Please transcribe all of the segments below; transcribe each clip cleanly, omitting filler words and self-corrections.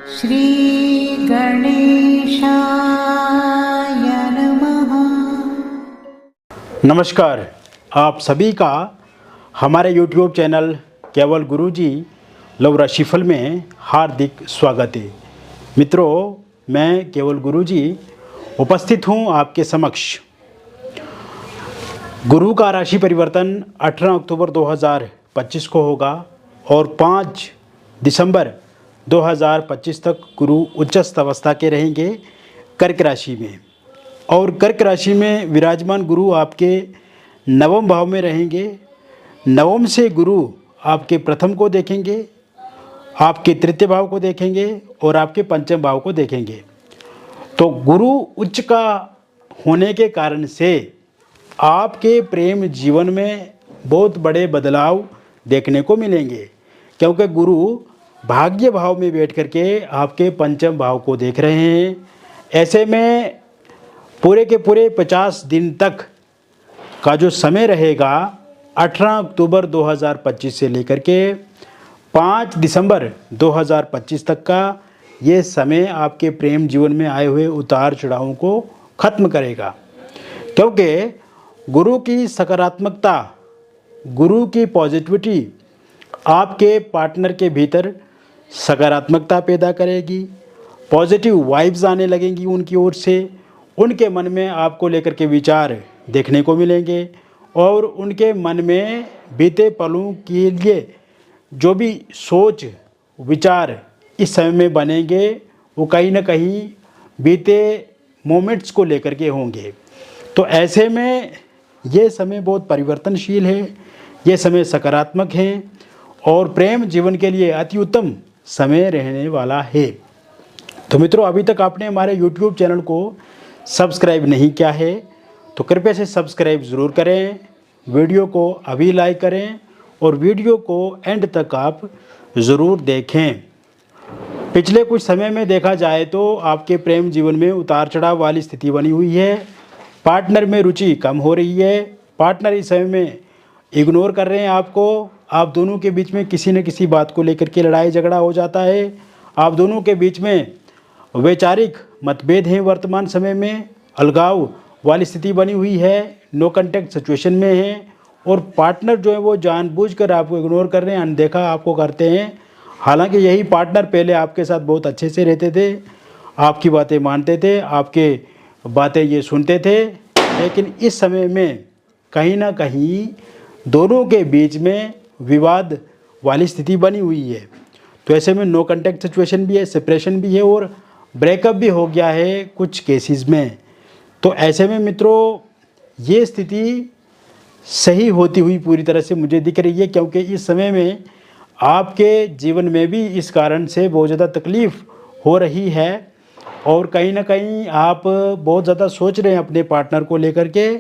श्री गणेशाय नमः। नमस्कार, आप सभी का हमारे YouTube चैनल केवल गुरुजी लव राशिफल में हार्दिक स्वागत है। मित्रों, मैं केवल गुरुजी उपस्थित हूं आपके समक्ष। गुरु का राशि परिवर्तन 18 अक्टूबर 2025 को होगा और 5 दिसंबर 2025 तक गुरु उच्चस्थ अवस्था के रहेंगे कर्क राशि में। और कर्क राशि में विराजमान गुरु आपके नवम भाव में रहेंगे। नवम से गुरु आपके प्रथम को देखेंगे, आपके तृतीय भाव को देखेंगे और आपके पंचम भाव को देखेंगे। तो गुरु उच्च का होने के कारण से आपके प्रेम जीवन में बहुत बड़े बदलाव देखने को मिलेंगे, क्योंकि गुरु भाग्य भाव में बैठ करके आपके पंचम भाव को देख रहे हैं। ऐसे में पूरे के पूरे 50 दिन तक का जो समय रहेगा 18 अक्टूबर 2025 से लेकर के 5 दिसंबर 2025 तक का, ये समय आपके प्रेम जीवन में आए हुए उतार चढ़ावों को ख़त्म करेगा। क्योंकि गुरु की सकारात्मकता, गुरु की पॉजिटिविटी आपके पार्टनर के भीतर सकारात्मकता पैदा करेगी। पॉजिटिव वाइब्स आने लगेंगी उनकी ओर से। उनके मन में आपको लेकर के विचार देखने को मिलेंगे और उनके मन में बीते पलों के लिए जो भी सोच विचार इस समय में बनेंगे वो कहीं ना कहीं बीते मोमेंट्स को लेकर के होंगे। तो ऐसे में ये समय बहुत परिवर्तनशील है, ये समय सकारात्मक है और प्रेम जीवन के लिए अति उत्तम समय रहने वाला है। तो मित्रों, अभी तक आपने हमारे YouTube चैनल को सब्सक्राइब नहीं किया है तो कृपया से सब्सक्राइब ज़रूर करें, वीडियो को अभी लाइक करें और वीडियो को एंड तक आप ज़रूर देखें। पिछले कुछ समय में देखा जाए तो आपके प्रेम जीवन में उतार चढ़ाव वाली स्थिति बनी हुई है। पार्टनर में रुचि कम हो रही है, पार्टनर इस समय में इग्नोर कर रहे हैं आपको। आप दोनों के बीच में किसी न किसी बात को लेकर के लड़ाई झगड़ा हो जाता है। आप दोनों के बीच में वैचारिक मतभेद हैं। वर्तमान समय में अलगाव वाली स्थिति बनी हुई है, नो कांटेक्ट सिचुएशन में है और पार्टनर जो है वो जानबूझकर आपको इग्नोर कर रहे हैं, अनदेखा आपको करते हैं। हालांकि यही पार्टनर पहले आपके साथ बहुत अच्छे से रहते थे, आपकी बातें मानते थे, आपके बातें ये सुनते थे, लेकिन इस समय में कहीं ना कहीं दोनों के बीच में विवाद वाली स्थिति बनी हुई है। तो ऐसे में नो कांटेक्ट सिचुएशन भी है, सेपरेशन भी है और ब्रेकअप भी हो गया है कुछ केसेस में। तो ऐसे में मित्रों, ये स्थिति सही होती हुई पूरी तरह से मुझे दिख रही है, क्योंकि इस समय में आपके जीवन में भी इस कारण से बहुत ज़्यादा तकलीफ़ हो रही है और कहीं ना कहीं आप बहुत ज़्यादा सोच रहे हैं अपने पार्टनर को लेकर के,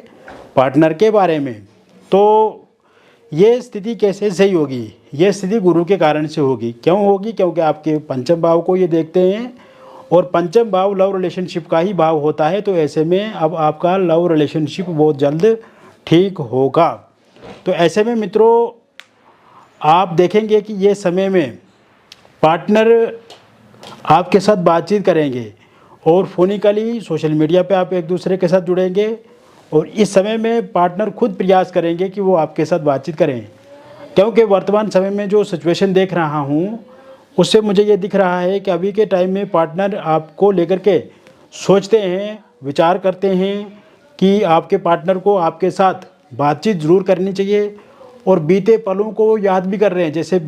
पार्टनर के बारे में। तो ये स्थिति कैसे सही होगी? ये स्थिति गुरु के कारण से होगी। क्यों होगी? क्योंकि आपके पंचम भाव को ये देखते हैं और पंचम भाव लव रिलेशनशिप का ही भाव होता है। तो ऐसे में अब आपका लव रिलेशनशिप बहुत जल्द ठीक होगा। तो ऐसे में मित्रों, आप देखेंगे कि ये समय में पार्टनर आपके साथ बातचीत करेंगे और फोनिकली सोशल मीडिया पे आप एक दूसरे के साथ जुड़ेंगे और इस समय में पार्टनर खुद प्रयास करेंगे कि वो आपके साथ बातचीत करें। क्योंकि वर्तमान समय में जो सिचुएशन देख रहा हूँ उससे मुझे ये दिख रहा है कि अभी के टाइम में पार्टनर आपको लेकर के सोचते हैं, विचार करते हैं कि आपके पार्टनर को आपके साथ बातचीत ज़रूर करनी चाहिए और बीते पलों को याद भी कर रहे हैं। जैसे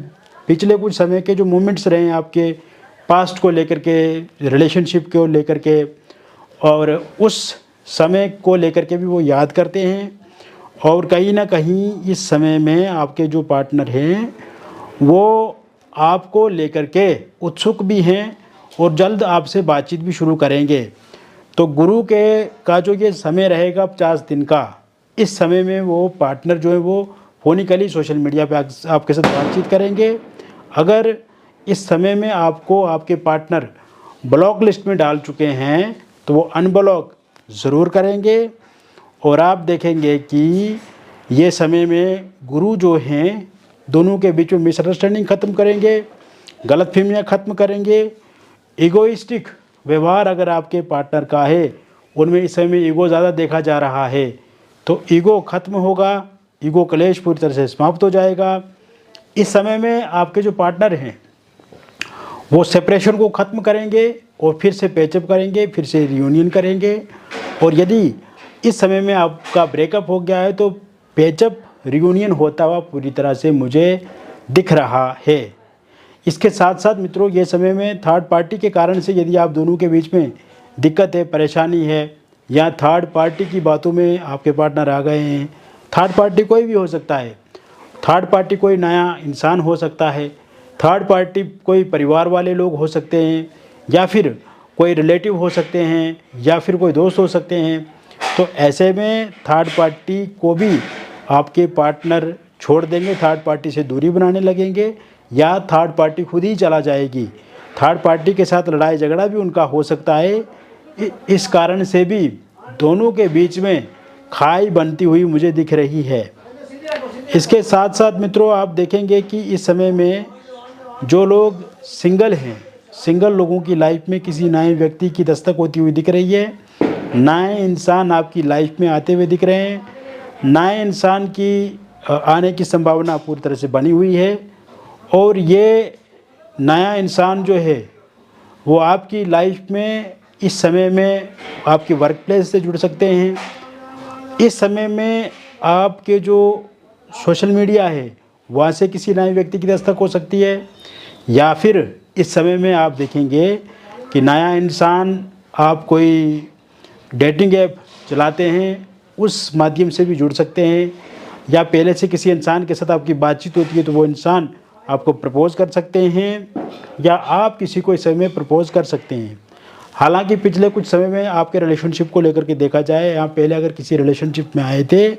पिछले कुछ समय के जो मोमेंट्स रहे हैं आपके पास्ट को लेकर के, रिलेशनशिप को लेकर के, और उस समय को लेकर के भी वो याद करते हैं। और कहीं ना कहीं इस समय में आपके जो पार्टनर हैं वो आपको लेकर के उत्सुक भी हैं और जल्द आपसे बातचीत भी शुरू करेंगे। तो गुरु के का जो ये समय रहेगा 50 दिन का, इस समय में वो पार्टनर जो है वो फोनिकली सोशल मीडिया पे आपके साथ बातचीत करेंगे। अगर इस समय में आपको आपके पार्टनर ब्लॉक लिस्ट में डाल चुके हैं तो वो अनब्लॉक ज़रूर करेंगे और आप देखेंगे कि ये समय में गुरु जो हैं दोनों के बीच में मिसअंडरस्टैंडिंग ख़त्म करेंगे, गलतफहमियां ख़त्म करेंगे ईगोइस्टिक व्यवहार अगर आपके पार्टनर का है, उनमें इस समय ईगो ज़्यादा देखा जा रहा है, तो ईगो खत्म होगा, ईगो क्लेश पूरी तरह से समाप्त हो जाएगा। इस समय में आपके जो पार्टनर हैं वो सेपरेशन को ख़त्म करेंगे और फिर से पैचअप करेंगे, फिर से रियूनियन करेंगे। और यदि इस समय में आपका ब्रेकअप हो गया है तो पैचअप रियूनियन होता हुआ पूरी तरह से मुझे दिख रहा है। इसके साथ साथ मित्रों, ये समय में थर्ड पार्टी के कारण से यदि आप दोनों के बीच में दिक्कत है, परेशानी है, या थर्ड पार्टी की बातों में आपके पार्टनर आ गए हैं, थर्ड पार्टी कोई भी हो सकता है, थर्ड पार्टी कोई नया इंसान हो सकता है, थर्ड पार्टी कोई परिवार वाले लोग हो सकते हैं, या फिर कोई रिलेटिव हो सकते हैं, या फिर कोई दोस्त हो सकते हैं। तो ऐसे में थर्ड पार्टी को भी आपके पार्टनर छोड़ देंगे, थर्ड पार्टी से दूरी बनाने लगेंगे, या थर्ड पार्टी खुद ही चला जाएगी। थर्ड पार्टी के साथ लड़ाई झगड़ा भी उनका हो सकता है। इस कारण से भी दोनों के बीच में खाई बनती हुई मुझे दिख रही है। इसके साथ साथ मित्रों, आप देखेंगे कि इस समय में जो लोग सिंगल हैं, सिंगल लोगों की लाइफ में किसी नए व्यक्ति की दस्तक होती हुई दिख रही है। नए इंसान आपकी लाइफ में आते हुए दिख रहे हैं। नए इंसान की आने की संभावना पूरी तरह से बनी हुई है। और ये नया इंसान जो है वो आपकी लाइफ में इस समय में आपके वर्क प्लेस से जुड़ सकते हैं। इस समय में आपके जो सोशल मीडिया है वहाँ से किसी नए व्यक्ति की दस्तक हो सकती है, या फिर इस समय में आप देखेंगे कि नया इंसान, आप कोई डेटिंग ऐप चलाते हैं उस माध्यम से भी जुड़ सकते हैं, या पहले से किसी इंसान के साथ आपकी बातचीत होती है तो वो इंसान आपको प्रपोज़ कर सकते हैं, या आप किसी को इस समय में प्रपोज़ कर सकते हैं। हालांकि पिछले कुछ समय में आपके रिलेशनशिप को लेकर के देखा जाए, आप पहले अगर किसी रिलेशनशिप में आए थे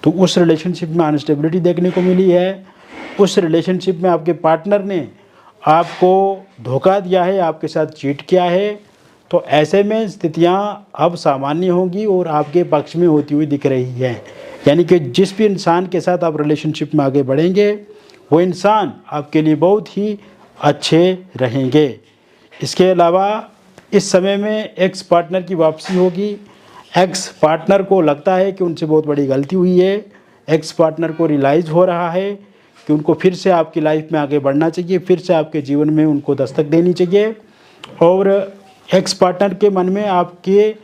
तो उस रिलेशनशिप में अनस्टेबिलिटी देखने को मिली है। उस रिलेशनशिप में आपके पार्टनर ने आपको धोखा दिया है, आपके साथ चीट किया है। तो ऐसे में स्थितियाँ अब सामान्य होंगी और आपके पक्ष में होती हुई दिख रही है। यानी कि जिस भी इंसान के साथ आप रिलेशनशिप में आगे बढ़ेंगे वो इंसान आपके लिए बहुत ही अच्छे रहेंगे। इसके अलावा इस समय में एक्स पार्टनर की वापसी होगी। एक्स पार्टनर को लगता है कि उनसे बहुत बड़ी गलती हुई है। एक्स पार्टनर को रियलाइज़ हो रहा है कि उनको फिर से आपकी लाइफ में आगे बढ़ना चाहिए, फिर से आपके जीवन में उनको दस्तक देनी चाहिए। और एक्स पार्टनर के मन में आपके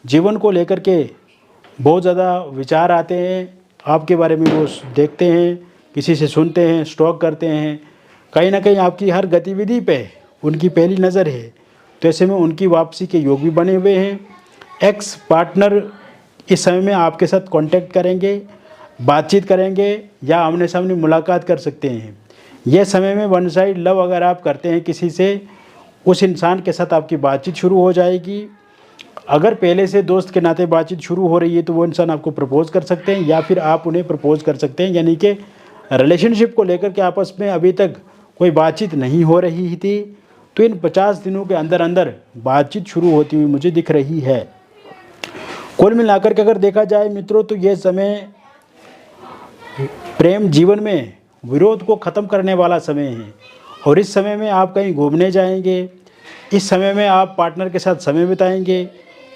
जीवन को लेकर के बहुत ज़्यादा विचार आते हैं, आपके बारे में वो देखते हैं, किसी से सुनते हैं, स्टॉक करते हैं, कहीं ना कहीं आपकी हर गतिविधि पे उनकी पहली नज़र है। तो ऐसे में उनकी वापसी के योग भी बने हुए हैं। एक्स पार्टनर इस समय में आपके साथ कांटेक्ट करेंगे, बातचीत करेंगे, या आमने सामने मुलाकात कर सकते हैं। यह समय में वन साइड लव अगर आप करते हैं किसी से, उस इंसान के साथ आपकी बातचीत शुरू हो जाएगी। अगर पहले से दोस्त के नाते बातचीत शुरू हो रही है तो वो इंसान आपको प्रपोज़ कर सकते हैं, या फिर आप उन्हें प्रपोज़ कर सकते हैं। यानी कि रिलेशनशिप को लेकर के आपस में अभी तक कोई बातचीत नहीं हो रही थी, तो इन 50 दिनों के अंदर अंदर बातचीत शुरू होती हुई मुझे दिख रही है। कुल मिलाकर के अगर देखा जाए मित्रों, तो ये समय प्रेम जीवन में विरोध को ख़त्म करने वाला समय है। और इस समय में आप कहीं घूमने जाएंगे, इस समय में आप पार्टनर के साथ समय बिताएंगे,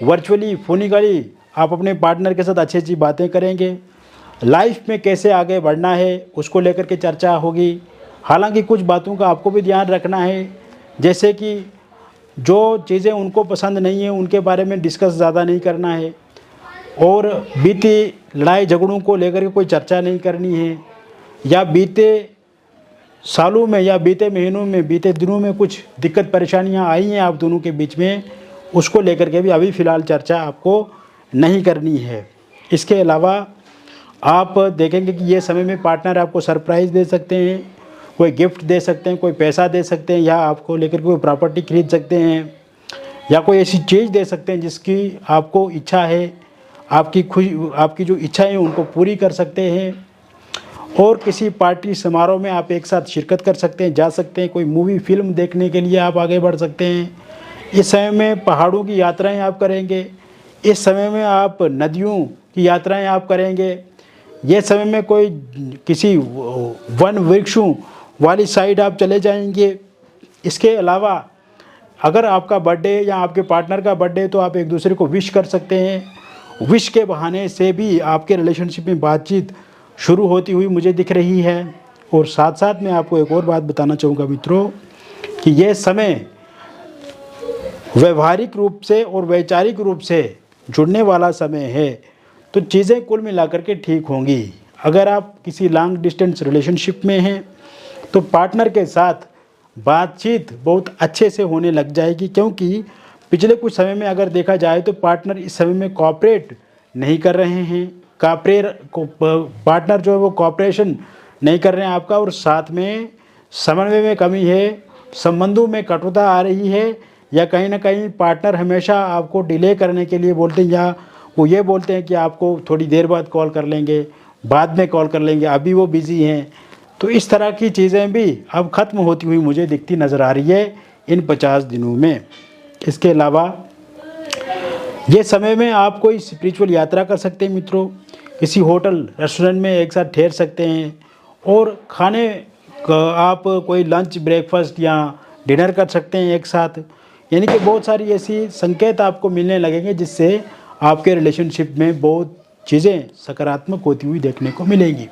वर्चुअली फोनिकली आप अपने पार्टनर के साथ अच्छी अच्छी बातें करेंगे। लाइफ में कैसे आगे बढ़ना है उसको लेकर के चर्चा होगी। हालांकि कुछ बातों का आपको भी ध्यान रखना है, जैसे कि जो चीज़ें उनको पसंद नहीं है उनके बारे में डिस्कस ज़्यादा नहीं करना है, और बीती लड़ाई झगड़ों को लेकर के कोई चर्चा नहीं करनी है, या बीते सालों में या बीते महीनों में, बीते दिनों में कुछ दिक्कत परेशानियां आई हैं आप दोनों के बीच में, उसको लेकर के भी अभी फ़िलहाल चर्चा आपको नहीं करनी है। इसके अलावा आप देखेंगे कि ये समय में पार्टनर आपको सरप्राइज़ दे सकते हैं, कोई गिफ्ट दे सकते हैं, कोई पैसा दे सकते हैं, या आपको लेकर कोई प्रॉपर्टी खरीद सकते हैं, या कोई ऐसी चीज़ दे सकते हैं जिसकी आपको इच्छा है, आपकी जो इच्छा है उनको पूरी कर सकते हैं। और किसी पार्टी समारोह में आप एक साथ शिरकत कर सकते हैं, जा सकते हैं। कोई मूवी फिल्म देखने के लिए आप आगे बढ़ सकते हैं। इस समय में पहाड़ों की यात्राएं आप करेंगे, इस समय में आप नदियों की यात्राएं आप करेंगे, ये समय में कोई किसी वन वृक्षों वाली साइड आप चले जाएंगे। इसके अलावा अगर आपका बर्थडे या आपके पार्टनर का बर्थडे तो आप एक दूसरे को विश कर सकते हैं। विश के बहाने से भी आपके रिलेशनशिप में बातचीत शुरू होती हुई मुझे दिख रही है। और साथ साथ मैं आपको एक और बात बताना चाहूँगा मित्रों कि यह समय व्यवहारिक रूप से और वैचारिक रूप से जुड़ने वाला समय है, तो चीज़ें कुल मिलाकर के ठीक होंगी। अगर आप किसी लॉन्ग डिस्टेंस रिलेशनशिप में हैं तो पार्टनर के साथ बातचीत बहुत अच्छे से होने लग जाएगी, क्योंकि पिछले कुछ समय में अगर देखा जाए तो पार्टनर इस समय में कोऑपरेट नहीं कर रहे हैं। पार्टनर जो है वो कोऑपरेशन नहीं कर रहे हैं आपका, और साथ में समन्वय में कमी है, संबंधों में कटुता आ रही है, या कहीं ना कहीं पार्टनर हमेशा आपको डिले करने के लिए बोलते हैं, या वो ये बोलते हैं कि आपको थोड़ी देर बाद कॉल कर लेंगे, बाद में कॉल कर लेंगे, अभी वो बिज़ी हैं। तो इस तरह की चीज़ें भी अब ख़त्म होती हुई मुझे दिखती नज़र आ रही है इन 50 दिनों में। इसके अलावा ये समय में आप कोई स्पिरिचुअल यात्रा कर सकते हैं मित्रों, किसी होटल रेस्टोरेंट में एक साथ ठहर सकते हैं, और खाने आप कोई लंच ब्रेकफास्ट या डिनर कर सकते हैं एक साथ। यानी कि बहुत सारी ऐसी संकेत आपको मिलने लगेंगे जिससे आपके रिलेशनशिप में बहुत चीज़ें सकारात्मक होती हुई देखने को मिलेंगी।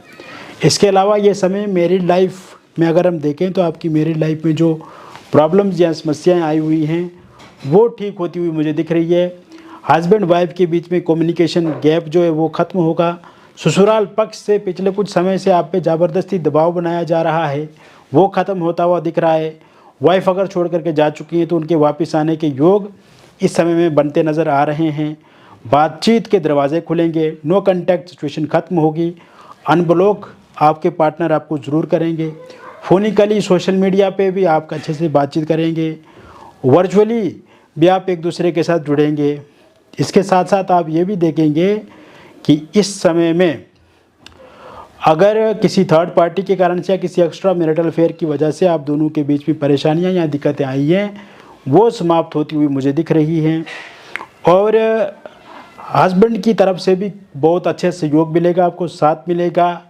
इसके अलावा ये समय मैरिड लाइफ में अगर हम देखें तो आपकी मैरिड लाइफ में जो प्रॉब्लम्स या समस्याएं आई हुई हैं वो ठीक होती हुई मुझे दिख रही है। हस्बैंड वाइफ के बीच में कम्युनिकेशन गैप जो है वो ख़त्म होगा। ससुराल पक्ष से पिछले कुछ समय से आप पे ज़बरदस्ती दबाव बनाया जा रहा है, वो ख़त्म होता हुआ दिख रहा है। वाइफ अगर छोड़ करके जा चुकी हैं तो उनके वापस आने के योग इस समय में बनते नज़र आ रहे हैं। बातचीत के दरवाजे खुलेंगे, नो कॉन्टैक्ट सिचुएशन ख़त्म होगी। अनब्लॉक आपके पार्टनर आपको ज़रूर करेंगे। फोनिकली सोशल मीडिया पे भी आप अच्छे से बातचीत करेंगे, वर्चुअली भी आप एक दूसरे के साथ जुड़ेंगे। इसके साथ साथ आप ये भी देखेंगे कि इस समय में अगर किसी थर्ड पार्टी के कारण से या किसी एक्स्ट्रा मैरिटल अफेयर की वजह से आप दोनों के बीच में परेशानियां या दिक्कतें आई हैं वो समाप्त होती हुई मुझे दिख रही हैं। और हस्बैंड की तरफ से भी बहुत अच्छे सहयोग मिलेगा, आपको साथ मिलेगा,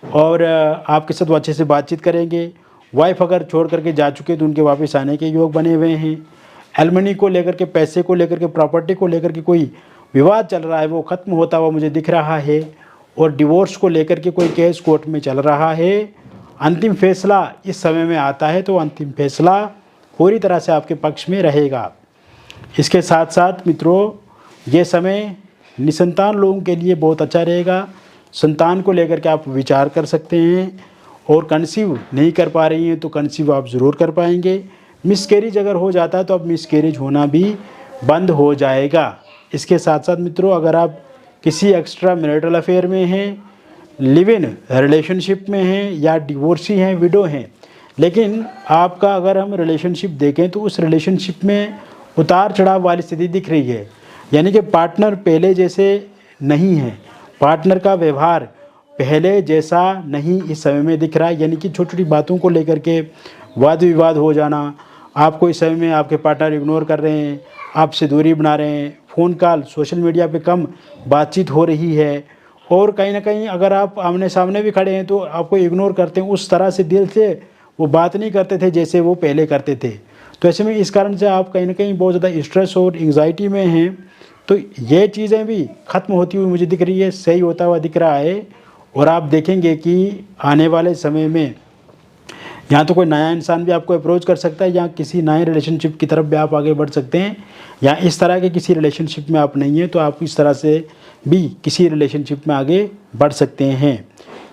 और आपके साथ वो अच्छे से बातचीत करेंगे। वाइफ अगर छोड़ करके जा चुके तो उनके वापस आने के योग बने हुए हैं। एलमनी को लेकर के, पैसे को लेकर के, प्रॉपर्टी को लेकर के कोई विवाद चल रहा है वो ख़त्म होता हुआ मुझे दिख रहा है। और डिवोर्स को लेकर के कोई केस कोर्ट में चल रहा है, अंतिम फैसला इस समय में आता है, तो अंतिम फैसला पूरी तरह से आपके पक्ष में रहेगा। इसके साथ साथ मित्रों ये समय निसंतान लोगों के लिए बहुत अच्छा रहेगा। संतान को लेकर के आप विचार कर सकते हैं, और कंसीव नहीं कर पा रही हैं तो कंसीव आप ज़रूर कर पाएंगे। मिसकैरेज अगर हो जाता है तो अब मिसकैरेज होना भी बंद हो जाएगा। इसके साथ साथ मित्रों अगर आप किसी एक्स्ट्रा मैरिटल अफेयर में हैं, लिव इन रिलेशनशिप में हैं, या डिवोर्सी हैं, विडो हैं, लेकिन आपका अगर हम रिलेशनशिप देखें तो उस रिलेशनशिप में उतार चढ़ाव वाली स्थिति दिख रही है। यानी कि पार्टनर पहले जैसे नहीं है, पार्टनर का व्यवहार पहले जैसा नहीं इस समय में दिख रहा है। यानी कि छोटी छोटी बातों को लेकर के वाद विवाद हो जाना, आपको इस समय में आपके पार्टनर इग्नोर कर रहे हैं, आपसे दूरी बना रहे हैं, फ़ोन कॉल सोशल मीडिया पे कम बातचीत हो रही है, और कहीं ना कहीं अगर आप आमने सामने भी खड़े हैं तो आपको इग्नोर करते हैं, उस तरह से दिल से वो बात नहीं करते थे जैसे वो पहले करते थे। तो ऐसे में इस कारण से आप कहीं ना कहीं बहुत ज़्यादा स्ट्रेस और एंग्जाइटी में हैं। तो ये चीज़ें भी ख़त्म होती हुई मुझे दिख रही है, सही होता हुआ दिख रहा है। और आप देखेंगे कि आने वाले समय में यहाँ तो कोई नया इंसान भी आपको अप्रोच कर सकता है, या किसी नए रिलेशनशिप की तरफ भी आप आगे बढ़ सकते हैं, या इस तरह के किसी रिलेशनशिप में आप नहीं हैं तो आप इस तरह से भी किसी रिलेशनशिप में आगे बढ़ सकते हैं।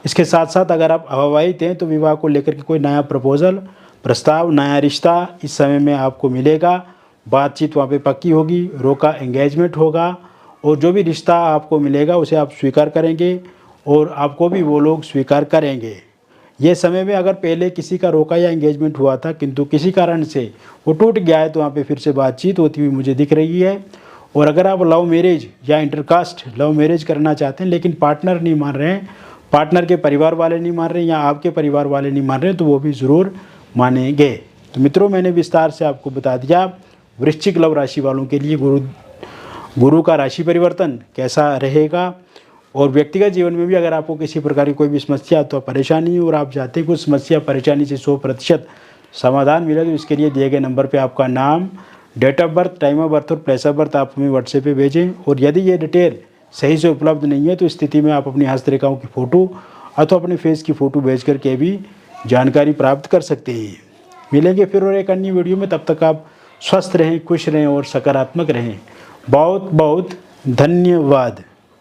इसके साथ साथ अगर आप अविवाहित हैं तो विवाह को लेकर के कोई नया प्रपोजल, प्रस्ताव, नया रिश्ता इस समय में आपको मिलेगा। बातचीत वहाँ पे पक्की होगी, रोका एंगेजमेंट होगा, और जो भी रिश्ता आपको मिलेगा उसे आप स्वीकार करेंगे और आपको भी वो लोग स्वीकार करेंगे। ये समय में अगर पहले किसी का रोका या एंगेजमेंट हुआ था किंतु किसी कारण से वो टूट गया है तो वहाँ पे फिर से बातचीत होती हुई मुझे दिख रही है। और अगर आप लव मैरिज या इंटरकास्ट लव मैरिज करना चाहते हैं लेकिन पार्टनर नहीं मान रहे हैं, पार्टनर के परिवार वाले नहीं मान रहे हैं, या आपके परिवार वाले नहीं मान रहे हैं, तो वो भी ज़रूर मानेंगे। तो मित्रों मैंने विस्तार से आपको बता दिया वृश्चिक लव राशि वालों के लिए गुरु का राशि परिवर्तन कैसा रहेगा। और व्यक्तिगत जीवन में भी अगर आपको किसी प्रकार की कोई भी समस्या अथवा परेशानी और आप चाहते हैं कि उस समस्या परेशानी से 100% समाधान मिले तो इसके लिए दिए गए नंबर पे आपका नाम, date of birth, time of birth और प्लेस ऑफ बर्थ आप हमें व्हाट्सएप पे भेजें। और यदि ये डिटेल सही से उपलब्ध नहीं है तो इस स्थिति में आप अपनी हस्तरेखाओं की फ़ोटो अथवा अपने फेस की फ़ोटो भेज करके भी जानकारी प्राप्त कर सकते हैं। मिलेंगे फिर और एक अन्य वीडियो में, तब तक आप स्वस्थ रहें, खुश रहें और सकारात्मक रहें। बहुत बहुत धन्यवाद।